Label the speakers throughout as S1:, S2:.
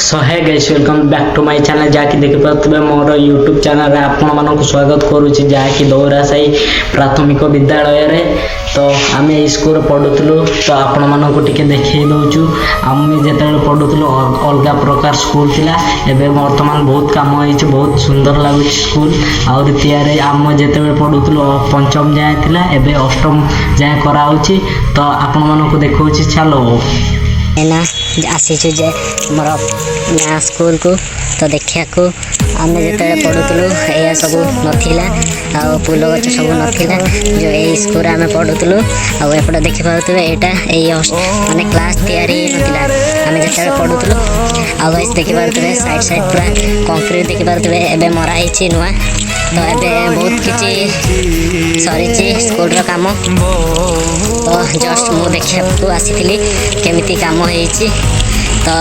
S1: so hey guys welcome back to my channel जहाँकि देखिपे मोर YouTube channel आपण मानक स्वागत करुच्ची जहाँकि दौरा साई प्राथमिक विद्यालय रे तो आम स्कूल पढ़ुलु तो आपण मानक टिके देखे दौचु आम जिते पढ़ुलु अलग प्रकार स्कूल थिला एबे वर्तमान बहुत काम होइछ बहुत सुंदर लागुच स्कूल आउर तैयारी आम जिते पढ़ुलु पंचम जाए थिला एबे अष्टम जाए कराउची तो आपण मानक देखौची चलो
S2: एना आसीचु जे मोर ना स्कूल को तो देखिया को आम जिते पढ़ुलु या सब नाला आ फूल गच सब नाला जो ये स्कूल आम पढ़ुलु आएपटे देखी पारे यहाँ माने क्लास तैयारी नाला आम जिते पढ़ुलु आइस देखी पारे साइड साइड पूरा कंक्रीट देखी पारे एवं मराई नुआ तो ये बहुत किसी सरी स्कूल काम तो जस्ट मु देखा आसी केमिति काम होइछि तो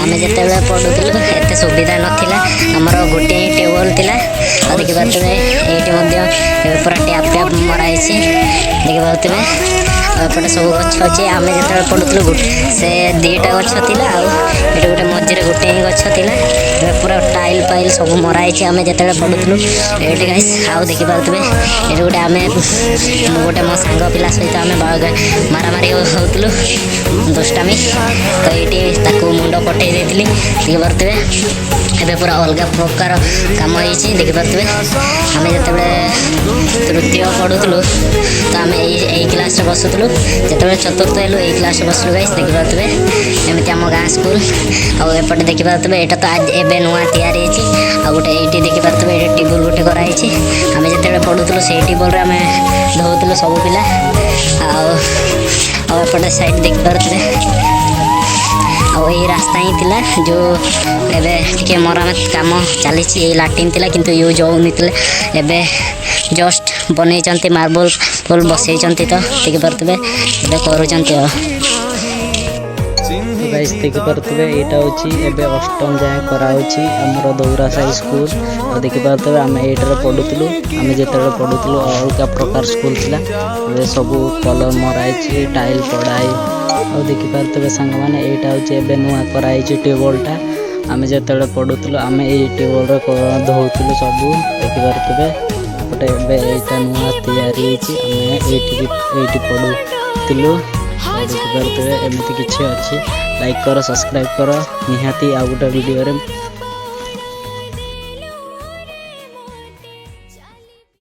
S2: आम जिते पढ़ुलु एत सुविधा नाला आमर गोटे टेबल थिला और देखी पारे ये पूरा टैप टैप मराई देखी पारे एपटे सब गछ अच्छे आम जो पढ़ुलु से दीटा गछ थिला ये गोटे मझे गोटे ही गछ थिला पूरा टाइल पाइल सब मराई आम जो पढ़ुलु ये गाइस आउ देखी पारे ये गोटे आम गोटे मो सांग पिला सहित आम मारामारी होतलु दुष्टामी तो ये मुंड पटे देखी पारे एबे पूरा अलग प्रकार काम होइछि देखि पारे आम जो तृतीय पढ़ुलु तो आम यही क्लास रे बसुलु जो चतुर्थ हेलु यही क्लास रे बसलु गाइस देखि पारे एमती आम गाँ स्कूल आउटे देखि पारे यहाँ तो आज एबे नुआ तैयारी आ गोटे ये देखि पारे ये टेबल गोटे कराई आम जो पढ़ुलु से टेबल आम धोलु सब पिला आउटे साइड देखि पारे यही रास्ता ही थिला जो एबे टिके मरामत काम चली लाट्रिन थिला किंतु यूज होनी एबे जस्ट बनई मार्बल फुल बसई तो देखी पारे एबे करूचंती
S1: गाइस देखी पारे यहाँ हूँ अष्टम जाए कराऊँगी आमर दौरा साई स्कूल और देखी पारे आम ये पढ़ुलु आम जो पढ़ुलु अलग प्रकार स्कूल थी सब कलर मराई टाइल पड़ाई और देखी पारे सांग मैंने यहाँ हूँ नुआ कराई टेबलटा आम जो पढ़ुलु आम ये टेबल धोलु सब देखी पारे गोटे यहाँ नुआ तैयारी आम ये पढ़ुलु देखी पारे एमती किसी अच्छी लाइक कर सब्सक्राइब कर निहाती आ गोटे वीडियो